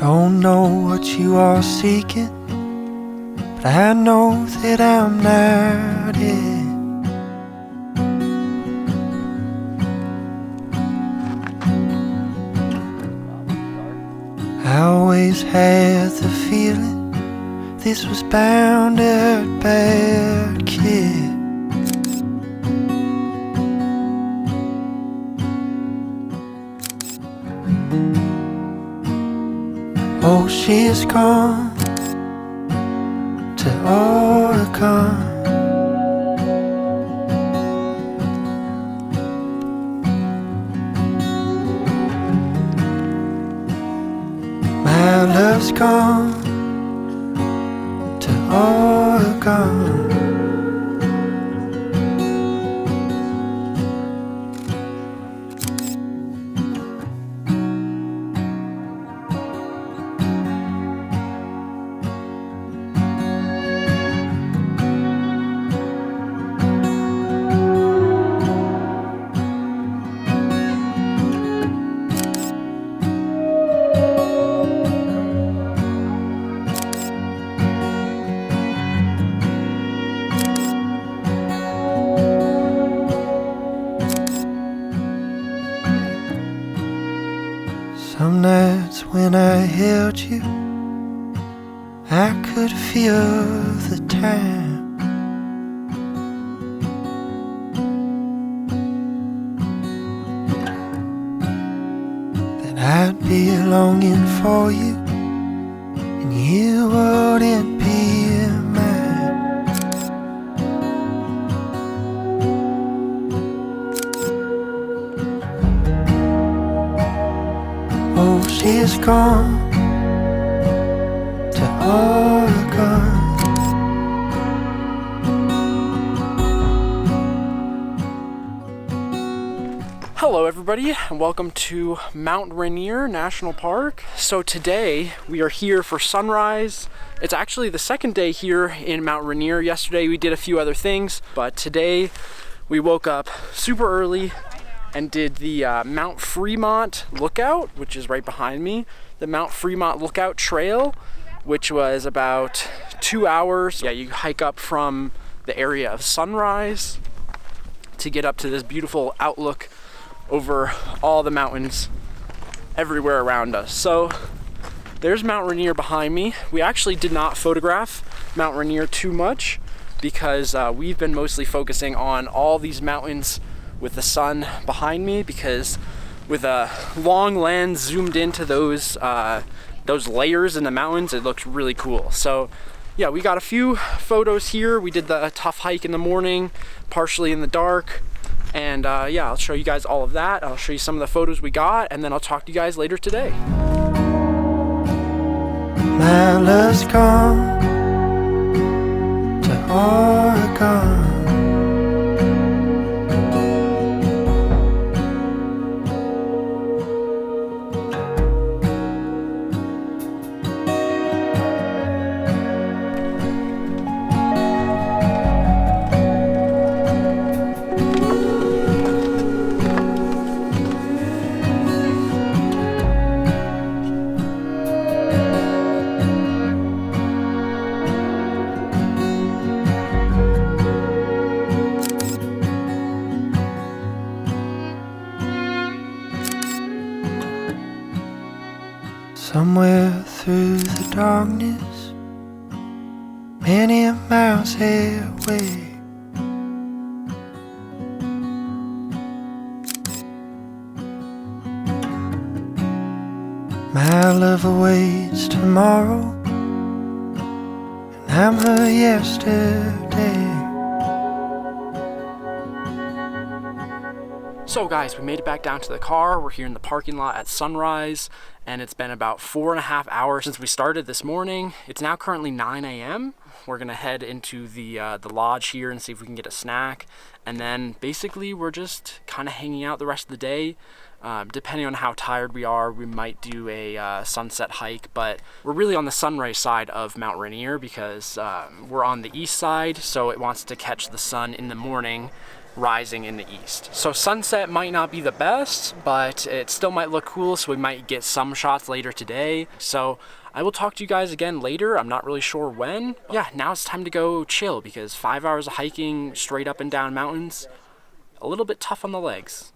Don't know what you are seeking, but I know that I'm not it. I always had the feeling this was bound to hurt bad, kid. Oh, she's gone to Oregon. My love's gone to Oregon. Some nights when I held you, I could feel the time. That I'd be longing for you, and you wouldn't be mine. Oh, she's gone to Oregon. Hello everybody, and welcome to Mt Rainier National Park. So today we are here for sunrise. It's actually the second day here in Mt Rainier. Yesterday we did a few other things, but today we woke up super early and did the Mt Fremont Lookout, which is right behind me. The Mt Fremont Lookout Trail, which was about 2 hours. Yeah, you hike up from the area of Sunrise to get up to this beautiful outlook over all the mountains everywhere around us. So there's Mt Rainier behind me. We actually did not photograph Mt Rainier too much because we've been mostly focusing on all these mountains with the sun behind me, because with a long lens zoomed into those layers in the mountains, it looks really cool. So yeah, we got a few photos here. We did the tough hike in the morning, partially in the dark, and yeah, I'll show you guys all of that. I'll show you some of the photos we got, and then I'll talk to you guys later today. My love's gone to Oregon. Somewhere through the darkness, many miles away, my love awaits tomorrow, and I'm her yesterday. So guys, we made it back down to the car. We're here in the parking lot at sunrise, and it's been about 4.5 hours since we started this morning. It's now currently 9 a.m. We're gonna head into the lodge here and see if we can get a snack, and then basically we're just kind of hanging out the rest of the day. Depending on how tired we are, we might do a sunset hike, but we're really on the sunrise side of Mt Rainier because we're on the east side, so it wants to catch the sun in the morning, rising in the east. So sunset might not be the best, but it still might look cool, so we might get some shots later today. So I will talk to you guys again later. I'm not really sure when. Yeah, now it's time to go chill because 5 hours of hiking straight up and down mountains, a little bit tough on the legs.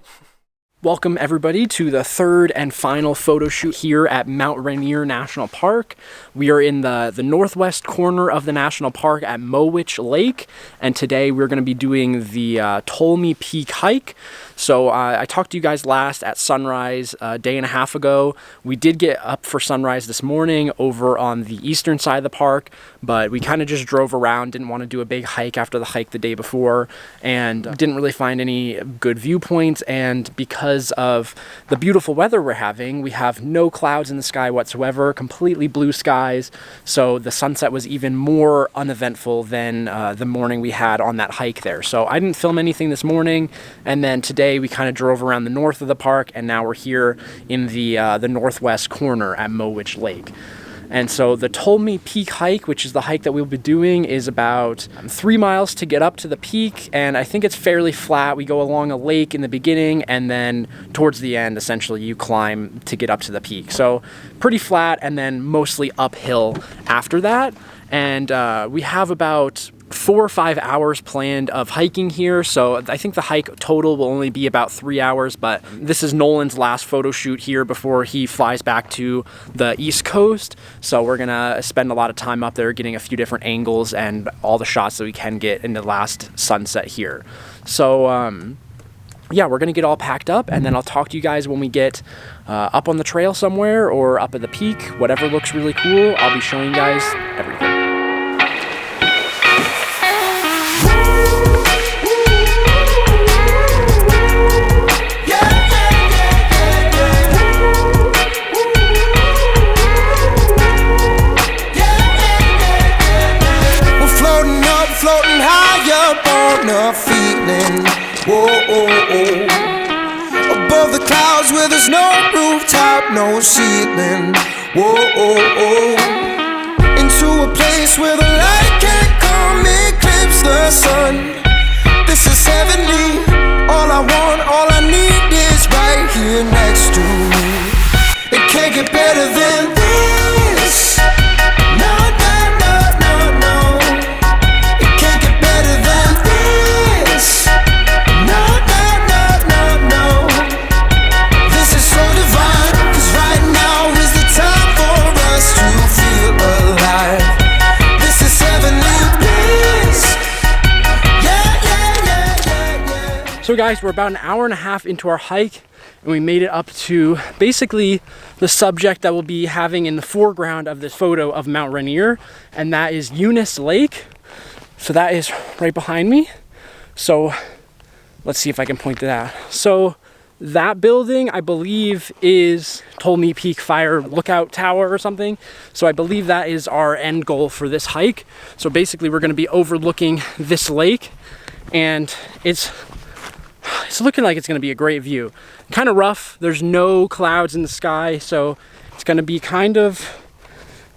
Welcome everybody to the third and final photo shoot here at Mt Rainier National Park. We are in the northwest corner of the national park at Mowich Lake, and today we're going to be doing the Tolmie Peak Hike. So I talked to you guys last at sunrise a day and a half ago. We did get up for sunrise this morning over on the eastern side of the park, but we kind of just drove around, didn't want to do a big hike after the hike the day before, and didn't really find any good viewpoints. And because of the beautiful weather we're having, we have no clouds in the sky whatsoever, completely blue skies, so the sunset was even more uneventful than the morning we had on that hike there. So I didn't film anything this morning, and then today we kind of drove around the north of the park, and now we're here in the northwest corner at Mowich Lake. And so the Tolmie Peak Hike, which is the hike that we'll be doing, is about 3 miles to get up to the peak, and I think it's fairly flat. We go along a lake in the beginning, and then towards the end, essentially, you climb to get up to the peak. So pretty flat, and then mostly uphill after that. And we have about 4 or 5 hours planned of hiking here, so I think the hike total will only be about 3 hours, but this is Nolan's last photo shoot here before he flies back to the East Coast, so we're gonna spend a lot of time up there getting a few different angles and all the shots that we can get in the last sunset here. So yeah, we're gonna get all packed up, and then I'll talk to you guys when we get up on the trail somewhere or up at the peak. Whatever looks really cool, I'll be showing you guys everything. Floating high up on a feeling, whoa, oh, oh. Above the clouds where there's no rooftop, no ceiling, whoa, oh, oh. Into a place where the light can't come, eclipse the sun. This is heavenly, all I want, all I need is right here next to me. It can't get better than this. So guys, we're about an hour and a half into our hike, and we made it up to basically the subject that we'll be having in the foreground of this photo of Mt Rainier, and that is Eunice Lake. So that is right behind me. So let's see if I can point to that. So that building, I believe, is Tolmie Peak Fire Lookout Tower or something. So I believe that is our end goal for this hike. So basically we're gonna be overlooking this lake, and it's looking like it's going to be a great view. Kind of rough. There's no clouds in the sky, so it's going to be kind of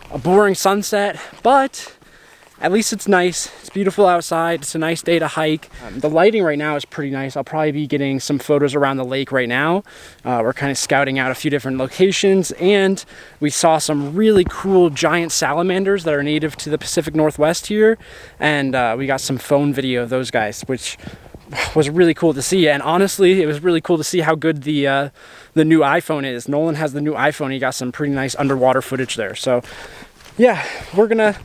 a boring sunset, but at least it's nice. It's beautiful outside. It's a nice day to hike. The lighting right now is pretty nice. I'll probably be getting some photos around the lake right now. We're kind of scouting out a few different locations, and we saw some really cool giant salamanders that are native to the Pacific Northwest here, and we got some phone video of those guys, which was really cool to see. And honestly, it was really cool to see how good the new iPhone is. Nolan has the new iPhone. He got some pretty nice underwater footage there. So yeah, we're gonna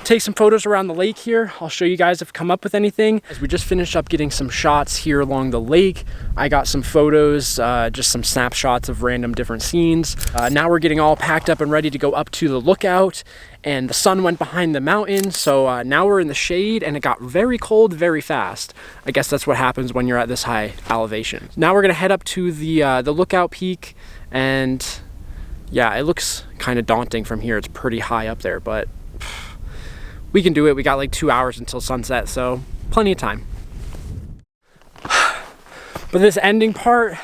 take some photos around the lake here. I'll show you guys if I come up with anything. As we just finished up getting some shots here along the lake, I got some photos, just some snapshots of random different scenes. Now we're getting all packed up and ready to go up to the lookout, and the sun went behind the mountain, so now we're in the shade, and it got very cold very fast. I guess that's what happens when you're at this high elevation. Now we're gonna head up to the lookout peak, and yeah, it looks kind of daunting from here. It's pretty high up there, but we can do it. We got like 2 hours until sunset, so plenty of time. But this ending part,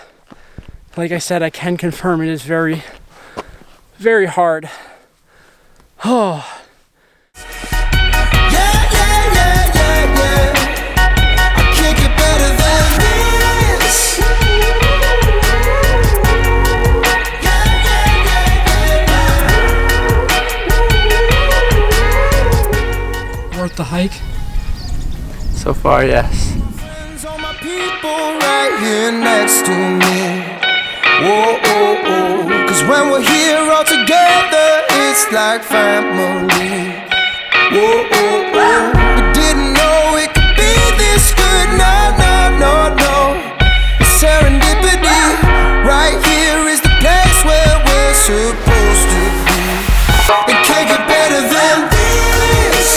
like I said, I can confirm it is very, very hard. Oh. Yeah, yeah, yeah, yeah, yeah. I can't get better than the hike? So far, yes. All my people right here next to me. Whoa, oh, oh. 'Cause when we're here all together, it's like family. Whoa, oh, oh. We didn't know it could be this good. No, no, no, no. It's serendipity. Right here is the place where we're supposed to be. It can't get better than this.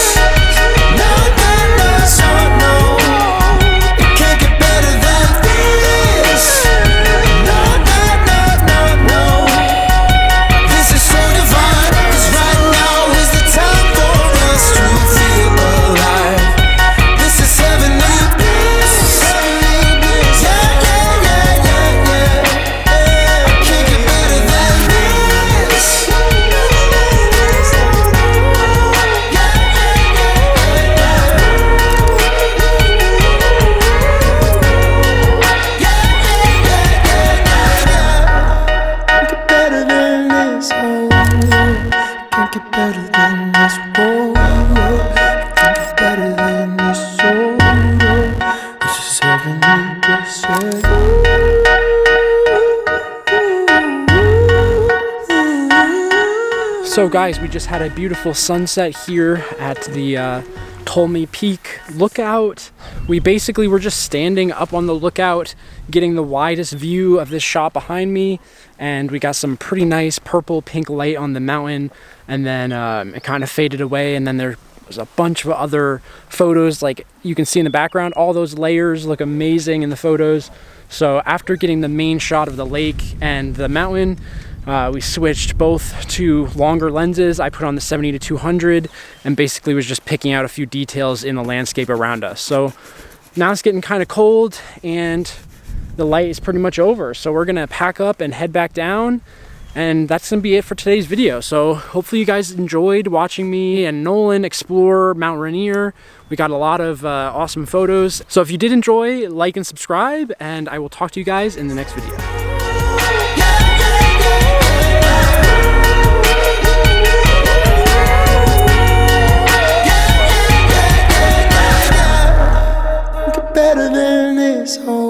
No, no, no, so no. It can't get better than this. No, no, no, no, no. This is so divine. 'Cause right now is the time for us to feel alive. This is heavenly bliss. Yeah, yeah, yeah, yeah, yeah. It can't get better than this. Can't get better than this, oh, can't get better than this, oh, this is heavenly bliss, So guys, we just had a beautiful sunset here at the Tolmie Peak Lookout. We basically were just standing up on the lookout, getting the widest view of this shot behind me, and we got some pretty nice purple pink light on the mountain, and then it kind of faded away, and then there was a bunch of other photos like you can see in the background. All those layers look amazing in the photos. So after getting the main shot of the lake and the mountain, we switched both to longer lenses. I put on the 70-200 and basically was just picking out a few details in the landscape around us. So now it's getting kind of cold and the light is pretty much over. So we're gonna pack up and head back down, and that's gonna be it for today's video. So hopefully you guys enjoyed watching me and Nolan explore Mt Rainier. We got a lot of awesome photos. So if you did enjoy, like and subscribe, and I will talk to you guys in the next video. better than this. Oh.